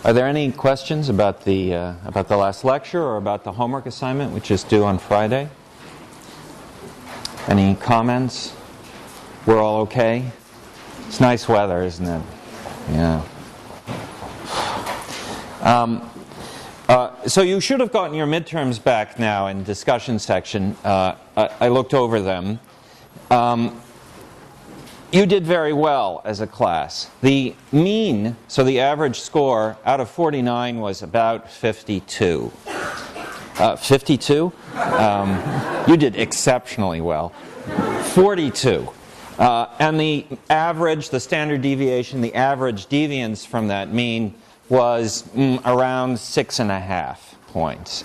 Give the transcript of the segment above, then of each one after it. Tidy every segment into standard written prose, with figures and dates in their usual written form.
Are there any questions about the last lecture or about the homework assignment, which is due on Friday? Any comments? We're all okay? It's nice weather, isn't it? Yeah. So you should have gotten your midterms back now in discussion section. I looked over them. You did very well as a class. The mean, so the average score out of 49 was about 52. 52? You did exceptionally well. 42. And the average, the standard deviation, the average deviance from that mean was around 6.5 points.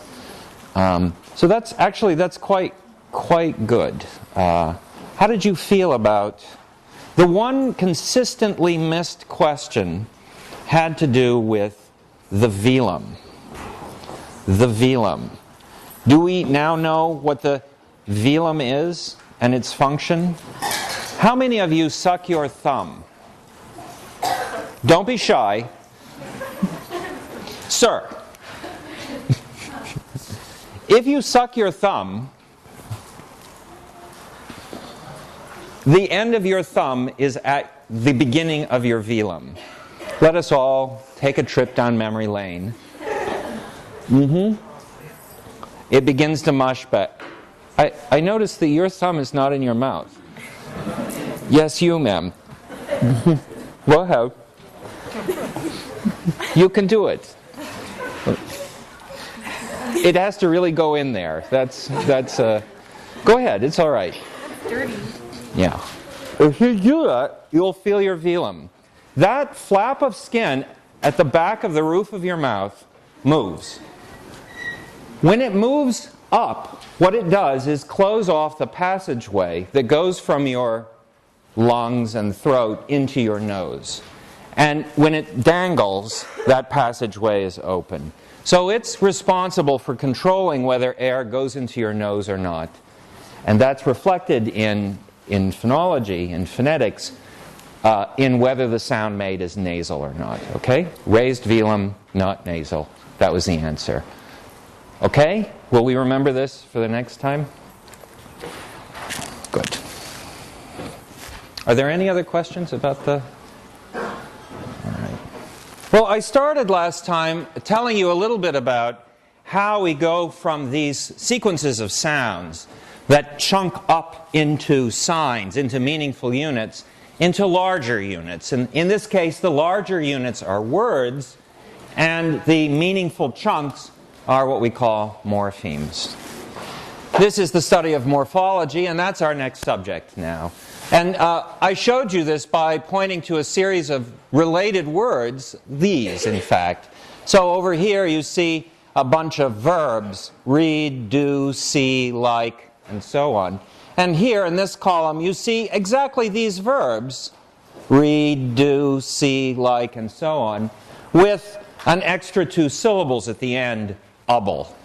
So that's quite good. How did you feel about the one consistently missed question? Had to do with the velum. The velum. Do we now know what the velum is and its function? How many of you suck your thumb? Don't be shy. Sir, if you suck your thumb, the end of your thumb is at the beginning of your velum. Let us all take a trip down memory lane. It begins to mush back. I notice that your thumb is not in your mouth. Yes, you, ma'am. Go ahead. You can do it. It has to really go in there. That's. Go ahead. It's all right. It's dirty. Yeah. If you do that, you'll feel your velum. That flap of skin at the back of the roof of your mouth moves. When it moves up, what it does is close off the passageway that goes from your lungs and throat into your nose. And when it dangles, that passageway is open. So it's responsible for controlling whether air goes into your nose or not. And that's reflected in phonology, in phonetics, in whether the sound made is nasal or not. Okay? Raised velum, not nasal. That was the answer. Okay? Will we remember this for the next time? Good. Are there any other questions about the... Well, I started last time telling you a little bit about how we go from these sequences of sounds that chunk up into signs, into meaningful units, into larger units. And in this case, the larger units are words, and the meaningful chunks are what we call morphemes. This is the study of morphology, and that's our next subject now. And I showed you this by pointing to a series of related words, these in fact. So over here you see a bunch of verbs, read, do, see, like, and so on. And here in this column you see exactly these verbs, read, do, see, like, and so on, with an extra 2 syllables at the end, able.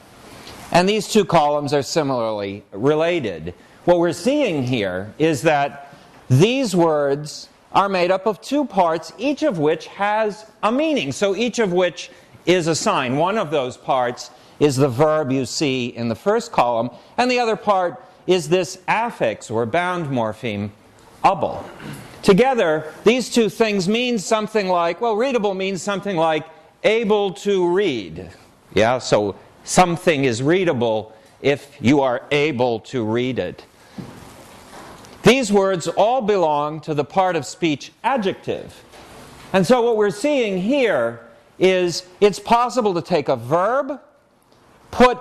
And these two columns are similarly related. What we're seeing here is that these words are made up of 2 parts, each of which has a meaning. So each of which is a sign. One of those parts is the verb you see in the first column, and the other part is this affix or bound morpheme, able. Together, these two things mean something like, well, readable means something like able to read. Yeah, so something is readable if you are able to read it. These words all belong to the part of speech adjective. And so what we're seeing here is it's possible to take a verb, put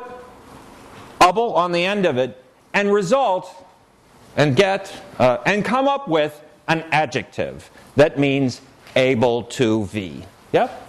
able on the end of it, and result and get and come up with an adjective that means able to be. Yep?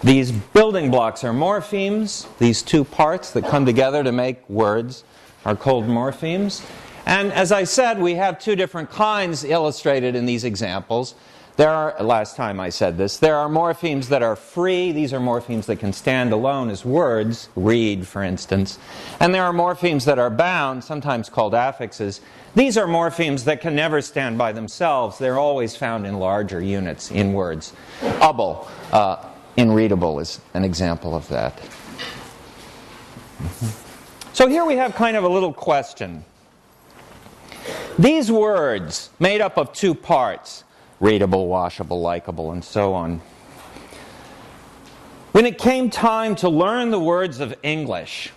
These building blocks are morphemes. These 2 parts that come together to make words are called morphemes. And as I said, we have 2 different kinds illustrated in these examples. last time I said this, there are morphemes that are free. These are morphemes that can stand alone as words, read, for instance. And there are morphemes that are bound, sometimes called affixes. These are morphemes that can never stand by themselves. They're always found in larger units, in words. Able, in readable, is an example of that. So here we have kind of a little question. These words, made up of two parts, readable, washable, likable, and so on. When it came time to learn the words of English,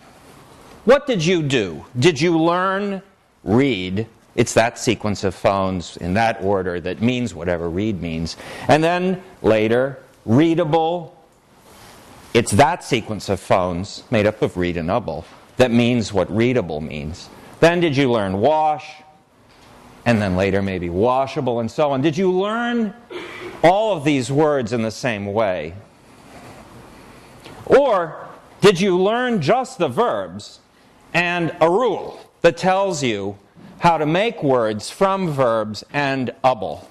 what did you do? Did you learn read? It's that sequence of phones in that order that means whatever read means. And then later, readable. It's that sequence of phones made up of read and able that means what readable means. Then did you learn wash? And then later maybe washable and so on. Did you learn all of these words in the same way? Or did you learn just the verbs and a rule that tells you how to make words from verbs and able?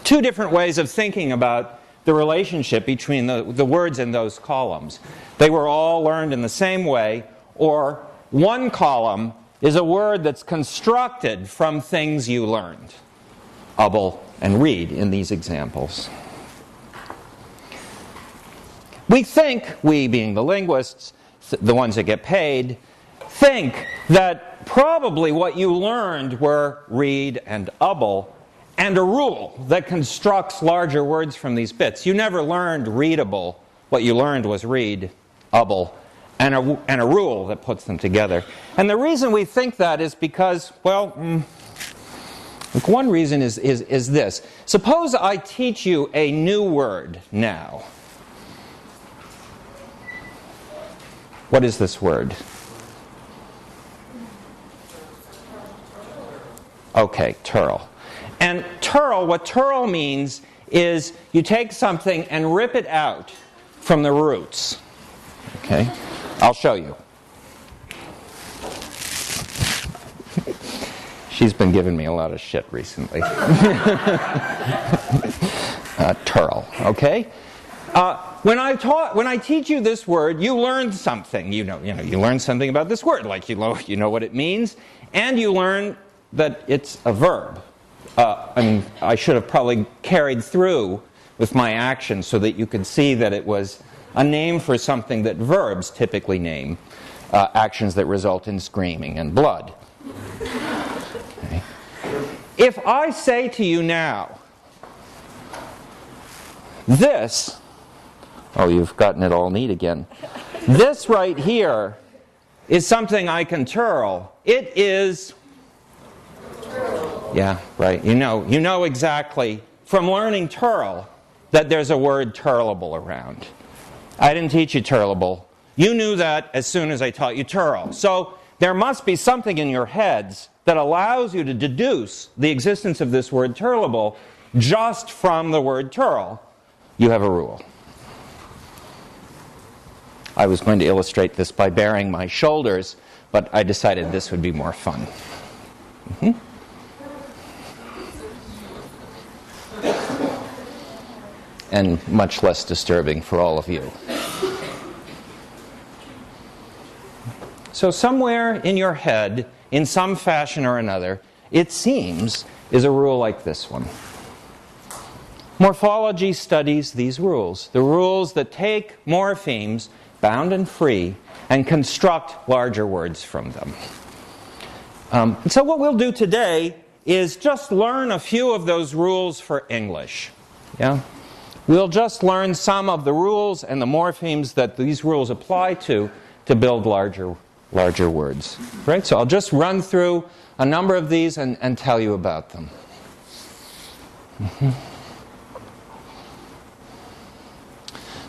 Two different ways of thinking about the relationship between the words in those columns. They were all learned in the same way, or one column is a word that's constructed from things you learned. Able and read in these examples. We think, we being the linguists, the ones that get paid, think that probably what you learned were read and able, and a rule that constructs larger words from these bits. You never learned readable. What you learned was read, able, and a rule that puts them together. And the reason we think that is because, well, one reason is this. Suppose I teach you a new word now. What is this word? Okay, turl. And turl, what turl means is you take something and rip it out from the roots. Okay? I'll show you. She's been giving me a lot of shit recently. Turl, okay? When I teach you this word, you learned something. You learned something about this word, like you know what it means, and you learn that it's a verb. I should have probably carried through with my action so that you could see that it was a name for something that verbs typically name, actions that result in screaming and blood. Okay. If I say to you now, this, oh, you've gotten it all neat again. This right here is something I can turl. It is, yeah, right. You know exactly from learning turl that there's a word turlable around. I didn't teach you turlable. You knew that as soon as I taught you turl. So there must be something in your heads that allows you to deduce the existence of this word turlable just from the word turl. You have a rule. I was going to illustrate this by baring my shoulders, but I decided this would be more fun. And much less disturbing for all of you. So somewhere in your head, in some fashion or another, it seems, is a rule like this one. Morphology studies these rules, the rules that take morphemes, bound and free, and construct larger words from them. So what we'll do today is just learn a few of those rules for English. Yeah? We'll just learn some of the rules and the morphemes that these rules apply to build larger words. Right? So I'll just run through a number of these and tell you about them.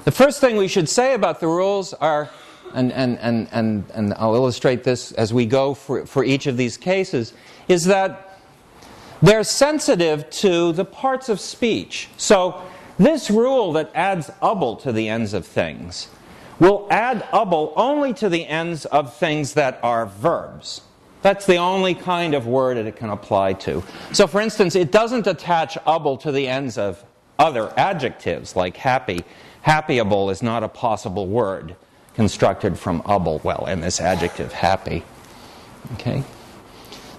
The first thing we should say about the rules are, and I'll illustrate this as we go for each of these cases, is that they're sensitive to the parts of speech. So this rule that adds able to the ends of things will add able only to the ends of things that are verbs. That's the only kind of word that it can apply to. So for instance, it doesn't attach able to the ends of other adjectives like happy. Happyable is not a possible word constructed from able, well, in this adjective, happy. Okay?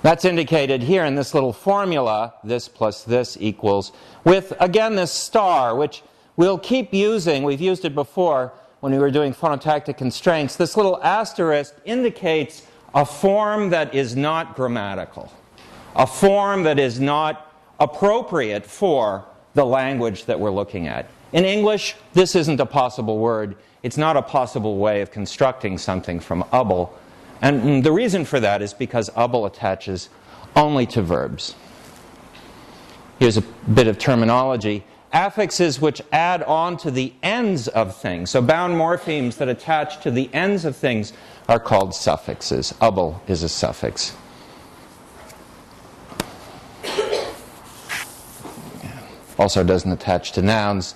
That's indicated here in this little formula, this plus this equals, with, again, this star, which we'll keep using. We've used it before when we were doing phonotactic constraints. This little asterisk indicates a form that is not grammatical, a form that is not appropriate for the language that we're looking at. In English, this isn't a possible word. It's not a possible way of constructing something from able. And the reason for that is because able attaches only to verbs. Here's a bit of terminology. Affixes which add on to the ends of things. So bound morphemes that attach to the ends of things are called suffixes. Able is a suffix. Also doesn't attach to nouns.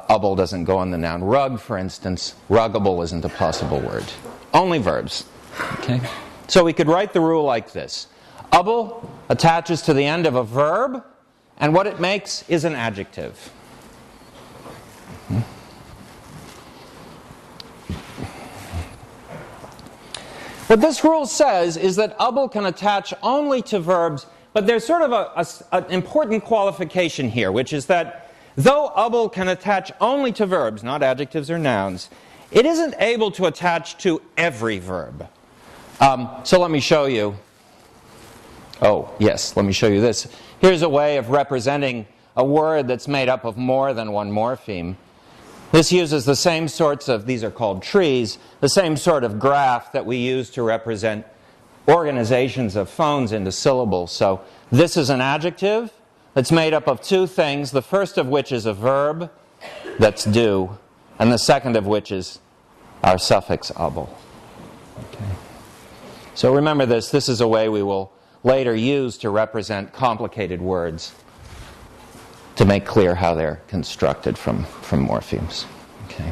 Able doesn't go on the noun rug, for instance. Ruggable isn't a possible word. Only verbs. Okay? So we could write the rule like this. Able attaches to the end of a verb, and what it makes is an adjective. What this rule says is that able can attach only to verbs, but there's sort of an important qualification here, which is that though able can attach only to verbs, not adjectives or nouns, it isn't able to attach to every verb. So let me show you. Oh, yes, let me show you this. Here's a way of representing a word that's made up of more than one morpheme. This uses the same sorts of, these are called trees, the same sort of graph that we use to represent organizations of phones into syllables. So this is an adjective that's made up of two things, the first of which is a verb that's do, and the second of which is our suffix able. Okay. So remember this. This is a way we will later use to represent complicated words to make clear how they're constructed from morphemes. Okay.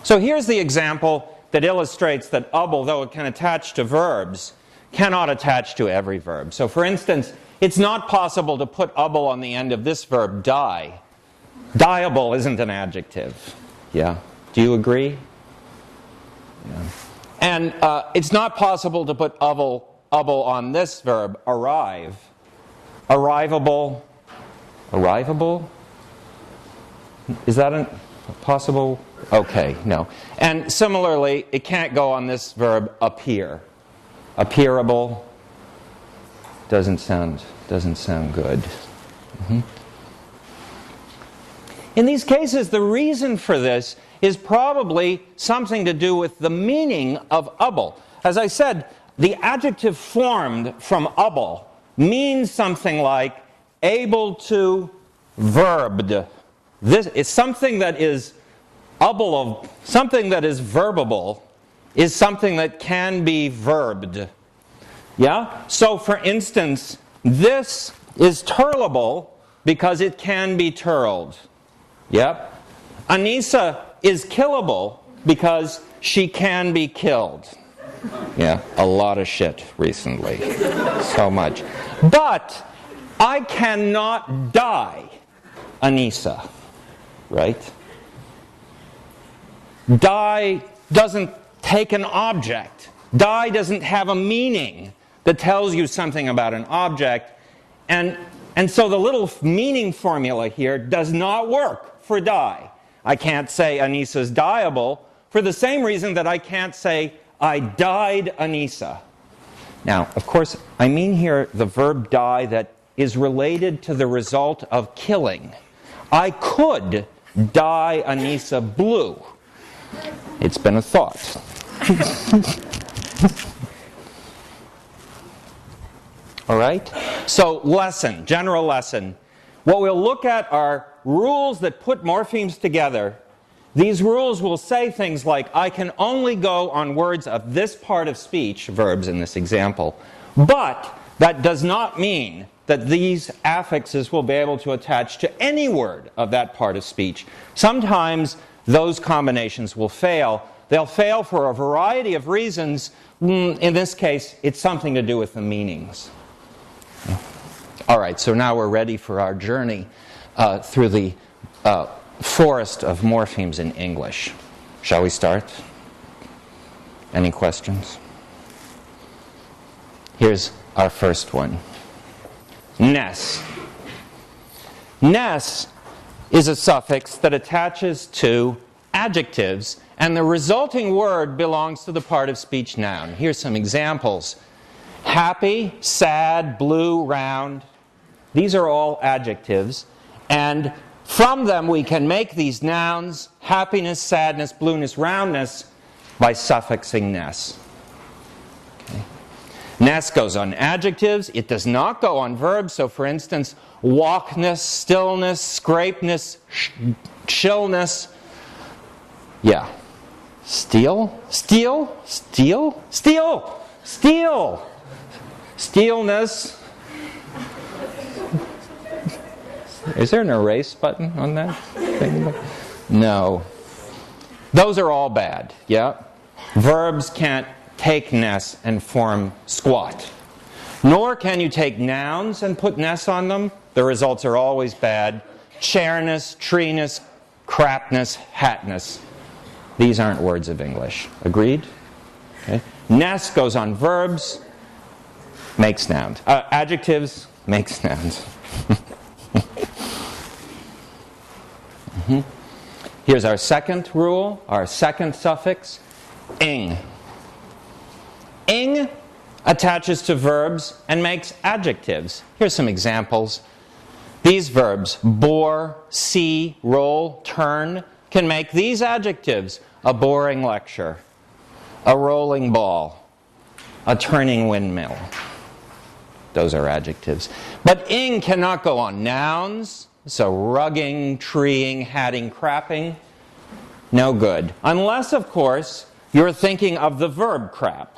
So here's the example that illustrates that able, though it can attach to verbs, cannot attach to every verb. So for instance, it's not possible to put able on the end of this verb, die. Dieable isn't an adjective. Yeah? Do you agree? Yeah. And it's not possible to put able on this verb, arrive. Arrivable. Arrivable? Is that a possible? Okay, no. And similarly, it can't go on this verb, appear. Appearable doesn't sound good. Mm-hmm. In these cases, the reason for this is probably something to do with the meaning of able. As I said, the adjective formed from able means something like able to verbed. This is something that is able of, something that is verbable is something that can be verbed. Yeah? So for instance, this is turlable because it can be turled. Yep. Anissa is killable because she can be killed. Yeah, a lot of shit recently. So much. But I cannot die Anissa. Right? Die doesn't take an object. Die doesn't have a meaning that tells you something about an object. And so the little meaning formula here does not work for die. I can't say Anissa's dieable for the same reason that I can't say I died Anissa. Now, of course, I mean here the verb die that is related to the result of killing. I could dye Anissa blue. It's been a thought. All right? So, lesson, general lesson. What we'll look at are rules that put morphemes together. These rules will say things like, I can only go on words of this part of speech, verbs in this example, but that does not mean that these affixes will be able to attach to any word of that part of speech. Sometimes those combinations will fail. They'll fail for a variety of reasons. In this case, it's something to do with the meanings. All right, so now we're ready for our journey through the forest of morphemes in English. Shall we start? Any questions? Here's our first one. Ness. Ness is a suffix that attaches to adjectives, and the resulting word belongs to the part of speech noun. Here's some examples. Happy, sad, blue, round. These are all adjectives, and from them we can make these nouns, happiness, sadness, blueness, roundness, by suffixing ness. Okay. Ness goes on adjectives. It does not go on verbs. So for instance, walkness, stillness, scrapeness, chillness. Yeah. Steel? Steel? Steel? Steel! Steel! Steelness. Is there an erase button on that thing? No. Those are all bad, yeah? Verbs can't take ness and form squat. Nor can you take nouns and put ness on them. The results are always bad. Chairness, treeness, crapness, hatness. These aren't words of English. Agreed? Okay. Ness goes on verbs, makes nouns. Adjectives, makes nouns. Here's our second rule, our second suffix, ing. Ing attaches to verbs and makes adjectives. Here's some examples. These verbs, bore, see, roll, turn, can make these adjectives: a boring lecture, a rolling ball, a turning windmill. Those are adjectives. But ing cannot go on nouns, so rugging, treeing, hatting, crapping. No good. Unless, of course, you're thinking of the verb crap.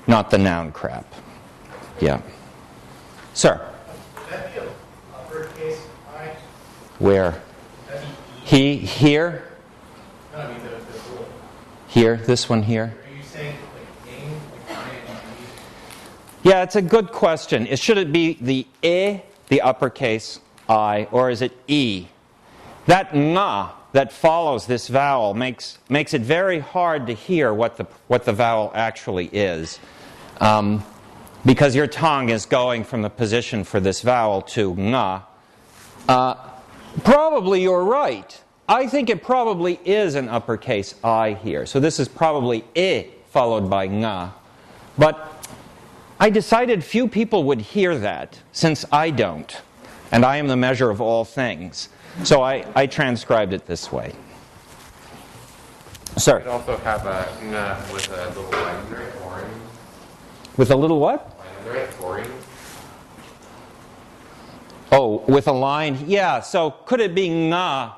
Not the noun crap. Yeah. Sir? Would that be an uppercase I? Where? He, here? No, I mean the rule. Here, this one here? Are you saying like ing, like I and Yeah, it's a good question. Should it be the I, the uppercase I, or is it E? That nga that follows this vowel makes it very hard to hear what the vowel actually is. Because your tongue is going from the position for this vowel to nga. Probably you're right. I think it probably is an uppercase I here. So this is probably I followed by nga. But I decided few people would hear that, since I don't. And I am the measure of all things. So I transcribed it this way. Sir? You could also have a ng with a little line under it, boring. With a little what? Line under it, boring. Oh, with a line? Yeah, so could it be nga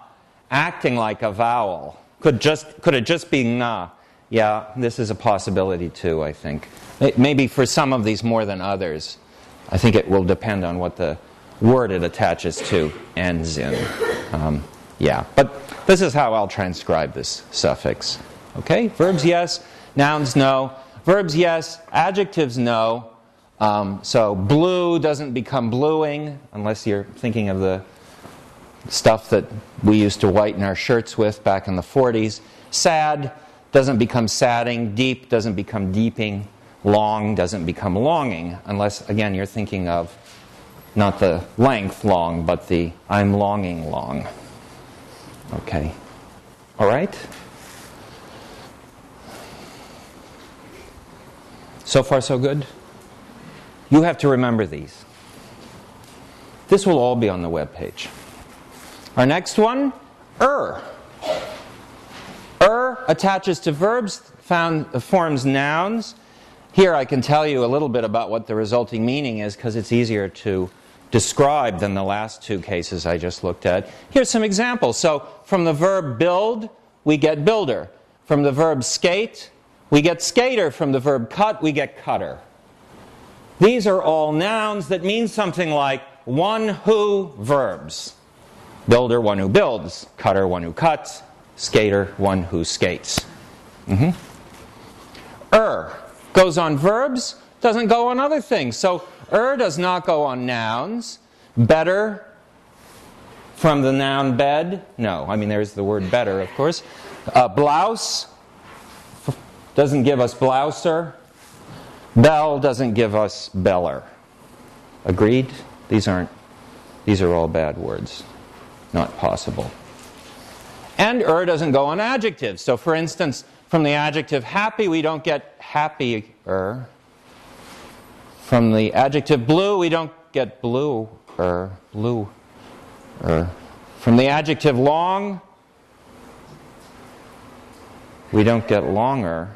acting like a vowel? Could it just be nga? Yeah, this is a possibility too, I think. Maybe for some of these more than others. I think it will depend on what the word it attaches to ends in. Yeah, but this is how I'll transcribe this suffix. Okay, verbs yes, nouns no. Verbs yes, adjectives no. So blue doesn't become bluing, unless you're thinking of the stuff that we used to whiten our shirts with back in the 40s. Sad doesn't become sadding. Deep doesn't become deeping. Long doesn't become longing, unless, again, you're thinking of not the length long, but the I'm longing long. Okay. All right? So far, so good? You have to remember these. This will all be on the web page. Our next one, attaches to verbs, forms nouns. Here I can tell you a little bit about what the resulting meaning is, because it's easier to describe than the last two cases I just looked at. Here's some examples. So from the verb build, we get builder. From the verb skate, we get skater. From the verb cut, we get cutter. These are all nouns that mean something like one who verbs. Builder, one who builds. Cutter, one who cuts. Skater, one who skates. Goes on verbs, doesn't go on other things. So does not go on nouns. Better, from the noun bed. No, I mean there's the word better, of course. Blouse doesn't give us blouser. Bell doesn't give us beller. Agreed? These are all bad words. Not possible. And doesn't go on adjectives. So for instance, from the adjective happy, we don't get happier. From the adjective blue, we don't get bluer. From the adjective long, we don't get longer.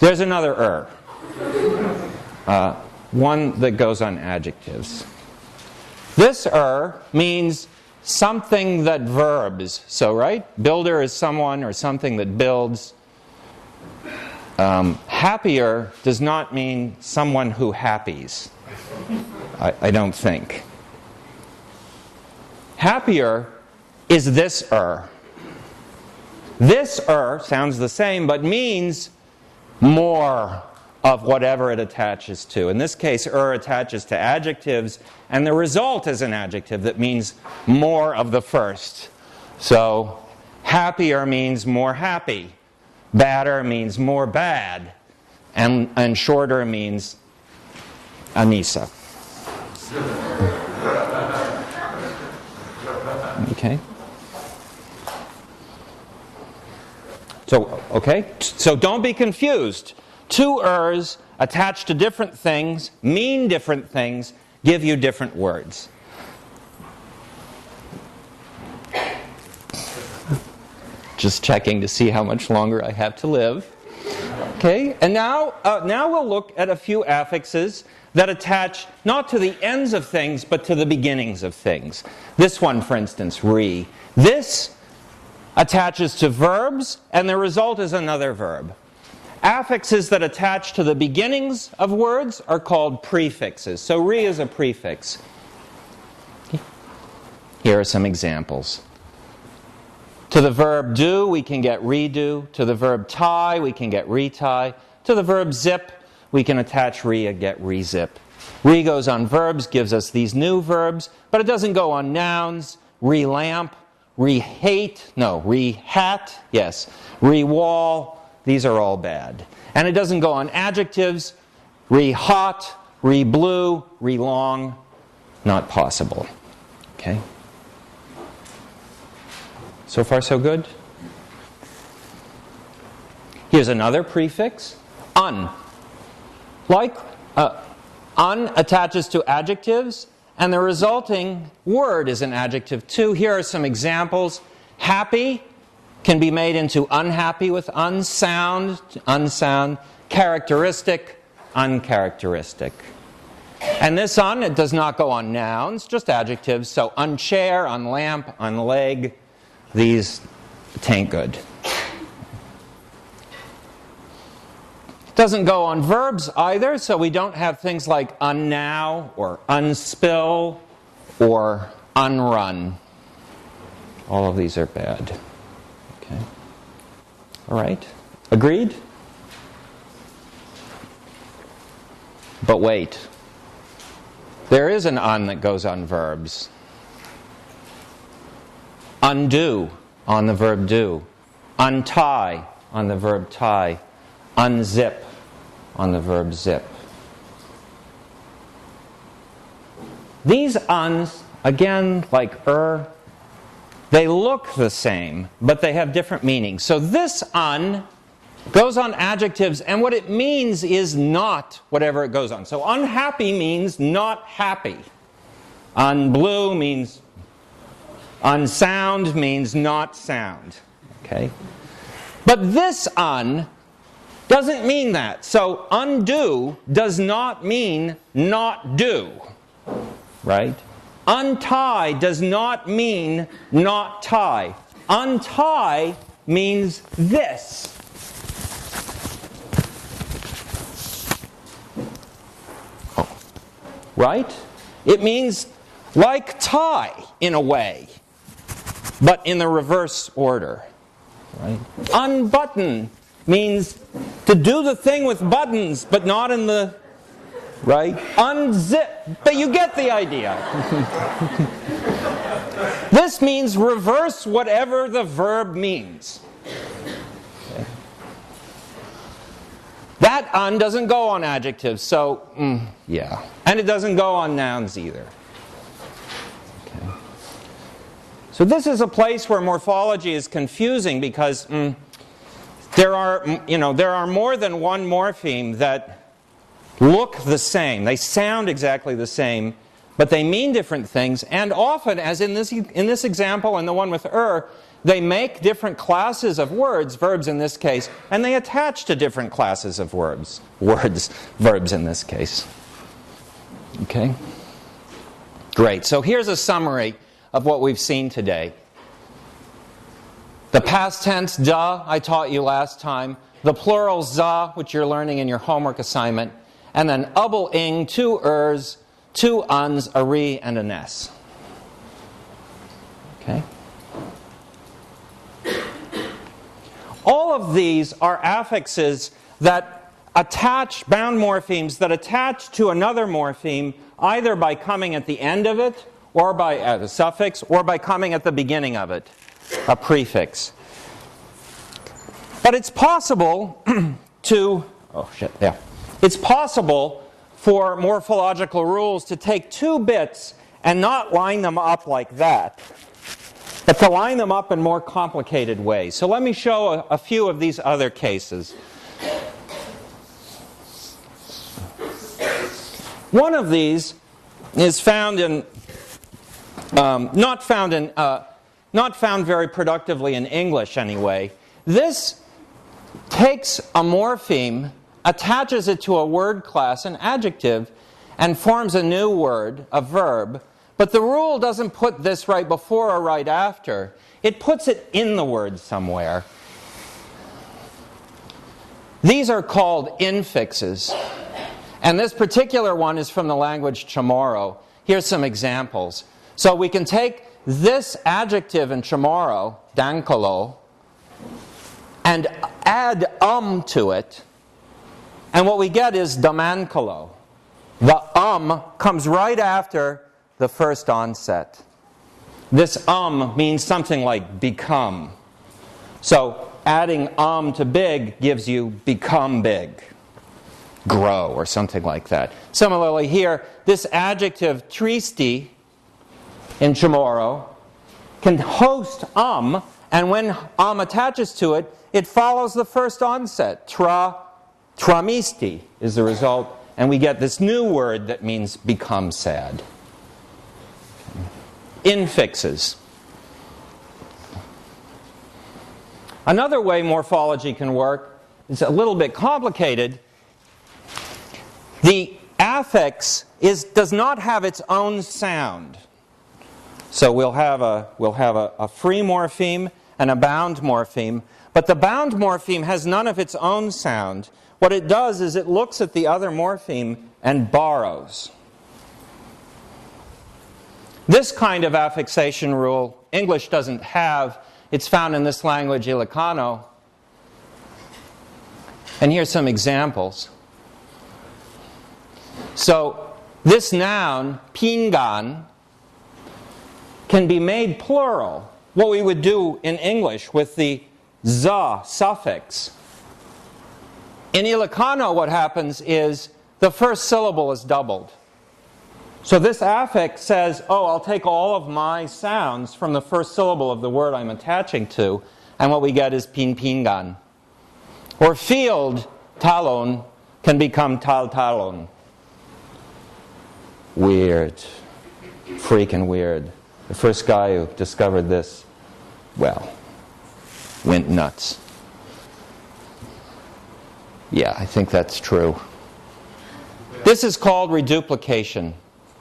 There's another one that goes on adjectives. This means something that verbs. So, right? Builder is someone or something that builds. Happier does not mean someone who happies. I don't think. Happier is this This sounds the same, but means more of whatever it attaches to. In this case, attaches to adjectives, and the result is an adjective that means more of the first. So, happier means more happy. Badder means more bad. And shorter means Anissa. Okay? So don't be confused. Two ers attached to different things mean different things, give you different words. Just checking to see how much longer I have to live. Okay, and now we'll look at a few affixes that attach not to the ends of things, but to the beginnings of things. This one, for instance, re. This attaches to verbs, and the result is another verb. Affixes that attach to the beginnings of words are called prefixes. So re is a prefix. Here are some examples. To the verb do, we can get redo. To the verb tie, we can get retie. To the verb zip, we can attach re and get rezip. Re goes on verbs, gives us these new verbs, but it doesn't go on nouns. Re-lamp, re-hate, no, re-hat, yes. Re-wall, these are all bad. And it doesn't go on adjectives. Re-hot, re-blue, re-long, not possible. Okay? So far, so good? Here's another prefix, un. Like, un attaches to adjectives, and the resulting word is an adjective too. Here are some examples. Happy can be made into unhappy with unsound, unsound. Characteristic, uncharacteristic. And this it does not go on nouns, just adjectives. So unchair, unlamp, unleg. These tain't good. Doesn't go on verbs either, so we don't have things like unnow or unspill or unrun. All of these are bad. Okay. All right. Agreed? But wait. There is an un that goes on verbs. Undo on the verb do. Untie on the verb tie. Unzip on the verb zip. These uns, again, like they look the same, but they have different meanings. So this un goes on adjectives, and what it means is not whatever it goes on. So unhappy means not happy. Unblue means unsound means not sound. Okay? But this un doesn't mean that. So undo does not mean not do. Right? Untie does not mean not tie. Untie means this. right? It means like tie in a way, but in the reverse order. Right? Unbutton means to do the thing with buttons, but not in the, right? Unzip, but you get the idea. This means reverse whatever the verb means. Okay. That un doesn't go on adjectives, so yeah. And it doesn't go on nouns either. Okay. So this is a place where morphology is confusing because there are more than one morpheme that look the same. They sound exactly the same, but they mean different things. And often, as in this example and the one with they make different classes of words, verbs in this case, and they attach to different classes of verbs in this case. Okay? Great. So here's a summary of what we've seen today. The past tense, da, I taught you last time. The plural, za, which you're learning in your homework assignment. And then ubble, ing, 2 ers, 2 uns, a re, and an s. Okay? All of these are affixes that attach, bound morphemes that attach to another morpheme either by coming at the end of it, or by a suffix, or by coming at the beginning of it, a prefix. But it's possible it's possible for morphological rules to take 2 bits and not line them up like that, but to line them up in more complicated ways. So let me show a few of these other cases. One of these is found in not found very productively in English anyway. This takes a morpheme, attaches it to a word class, an adjective, and forms a new word, a verb. But the rule doesn't put this right before or right after. It puts it in the word somewhere. These are called infixes. And this particular one is from the language Chamorro. Here's some examples. So we can take this adjective in Chamorro, dankolo, and add to it. And what we get is damankolo. The comes right after the first onset. This means something like become. So adding to big gives you become big, grow, or something like that. Similarly here, this adjective tristi in Chamorro can host and when attaches to it, it follows the first onset. Tramisti is the result, and we get this new word that means become sad. Infixes. Another way morphology can work is a little bit complicated. The affix does not have its own sound. So we'll have a free morpheme and a bound morpheme, but the bound morpheme has none of its own sound. What it does is it looks at the other morpheme and borrows. This kind of affixation rule, English doesn't have. It's found in this language, Ilocano. And here's some examples. So, this noun, pinggan, can be made plural. What we would do in English with the za suffix. In Ilocano, what happens is the first syllable is doubled. So this affix says, I'll take all of my sounds from the first syllable of the word I'm attaching to, and what we get is pingan. Or field, talon, can become talon. Weird. Freaking weird. The first guy who discovered this, went nuts. Yeah, I think that's true. This is called reduplication.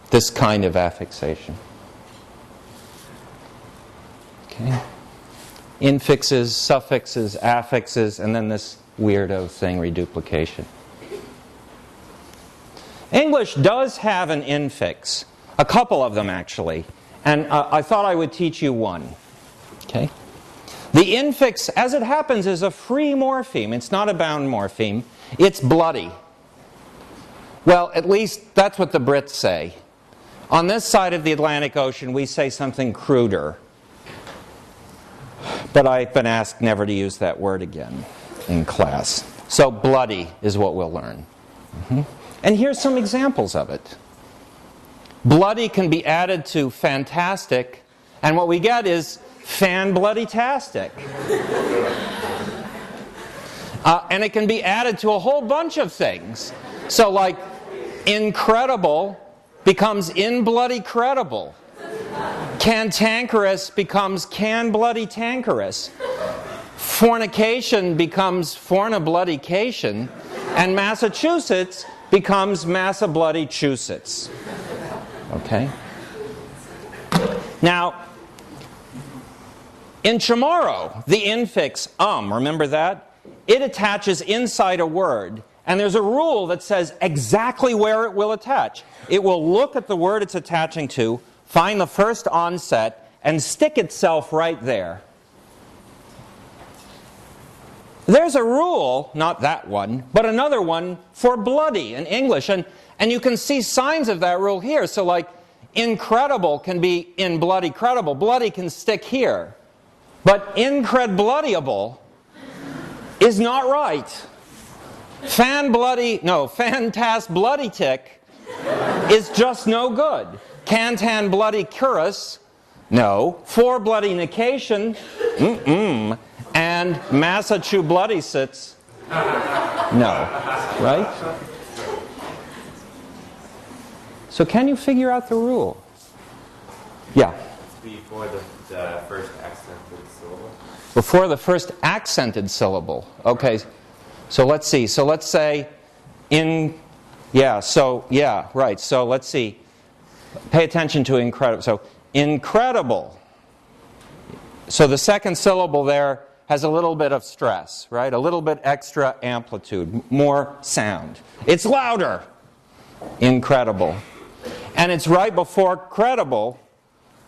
This kind of affixation. Okay. Infixes, suffixes, affixes, and then this weirdo thing, reduplication. English does have an infix, a couple of them actually, and I thought I would teach you one. Okay? The infix, as it happens, is a free morpheme. It's not a bound morpheme. It's bloody. Well, at least that's what the Brits say. On this side of the Atlantic Ocean, we say something cruder. But I've been asked never to use that word again in class. So bloody is what we'll learn. And here's some examples of it. Bloody can be added to fantastic, and what we get is fan-bloody-tastic. And it can be added to a whole bunch of things. So like incredible becomes in-bloody-credible. Cantankerous becomes can-bloody-tankerous. Fornication becomes forna-bloody-cation. And Massachusetts becomes Massa-bloody-chusets. Okay? Now, in Chamorro, the infix remember that? It attaches inside a word. And there's a rule that says exactly where it will attach. It will look at the word it's attaching to, find the first onset, and stick itself right there. There's a rule, not that one, but another one for bloody in English. And you can see signs of that rule here. So like incredible can be in bloody credible. Bloody can stick here. But incredbloodyable is not right. Fantas bloody tick is just no good. Cantan bloody curus, no. For bloody nication, and Massachu bloody sits, no. Right? So can you figure out the rule? Yeah. Before the first accented syllable. Before the first accented syllable. Okay. So let's see. So let's say right. So let's see. Pay attention to incredible. So incredible. So the second syllable there has a little bit of stress, right? A little bit extra amplitude, more sound. It's louder. Incredible. And it's right before credible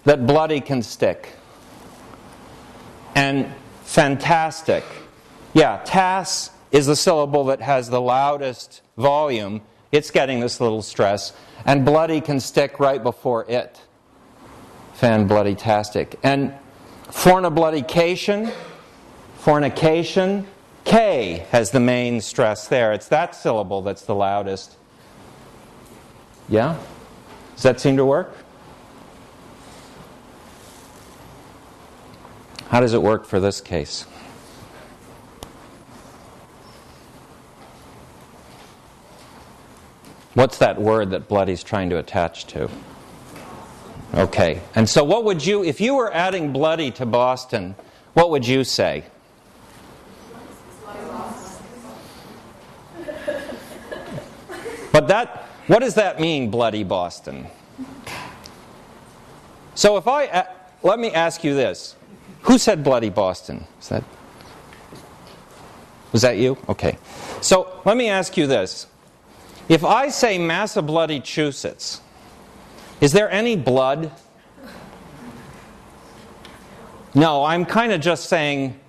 that bloody can stick. And fantastic. Yeah, tas is the syllable that has the loudest volume. It's getting this little stress. And bloody can stick right before it. Fan-bloody-tastic. And fornication, K has the main stress there. It's that syllable that's the loudest. Yeah? Does that seem to work? How does it work for this case? What's that word that bloody's trying to attach to? Okay. And so what would you, if you were adding bloody to Boston, what would you say? But what does that mean, bloody Boston? So if let me ask you this. Who said bloody Boston? Was that you? Okay. So let me ask you this. If I say Massa-bloody-chusets, is there any blood? No, I'm kind of just saying,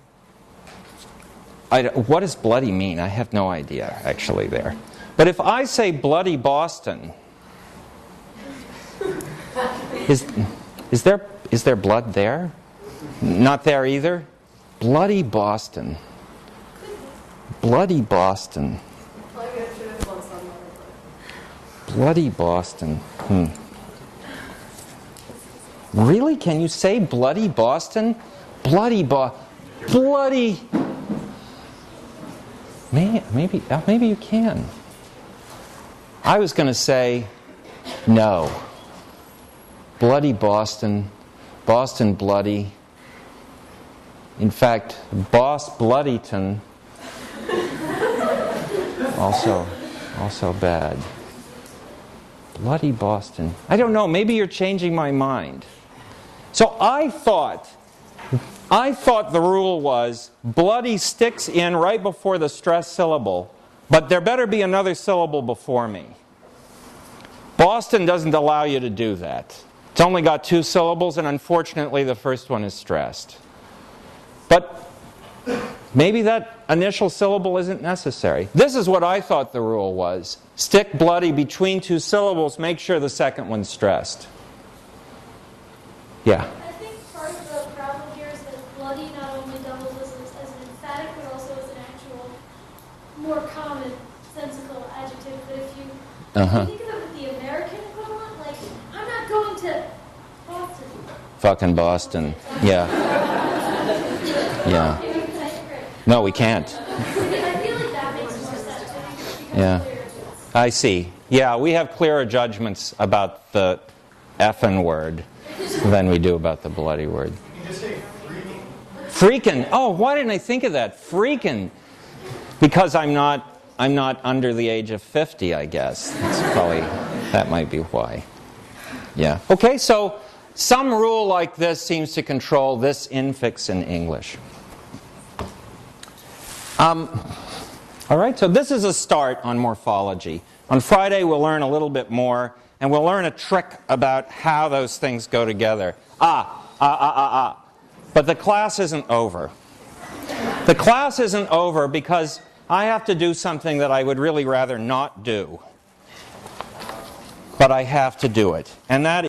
what does bloody mean? I have no idea, actually, there. But if I say bloody Boston, is there blood there? Not there either? Bloody Boston. Bloody Boston. Bloody Boston. Really? Can you say bloody Boston? Bloody maybe you can. I was going to say no. Bloody Boston. Boston bloody. In fact, Boss Bloodyton also bad. Bloody Boston. I don't know, maybe you're changing my mind. So I thought the rule was bloody sticks in right before the stressed syllable, but there better be another syllable before me. Boston doesn't allow you to do that. It's only got 2 syllables, and unfortunately the first one is stressed. But maybe that initial syllable isn't necessary. This is what I thought the rule was. Stick bloody between 2 syllables, make sure the second one's stressed. Yeah? I think part of the problem here is that bloody not only doubles as an emphatic, but also as an actual, more common, sensical adjective. But if you think of it with the American equivalent, like, I'm not going to Boston. Fucking Boston. Yeah. Yeah. No, we can't. I feel like that makes more sense. Yeah. I see. Yeah, we have clearer judgments about the effing word than we do about the bloody word. You can just say freaking. Freaking. Oh, why didn't I think of that? Freaking. Because I'm not under the age of 50, I guess. That might be why. Yeah. Okay, so some rule like this seems to control this infix in English. All right, so this is a start on morphology. On Friday, we'll learn a little bit more, and we'll learn a trick about how those things go together. But the class isn't over. The class isn't over because I have to do something that I would really rather not do. But I have to do it. And that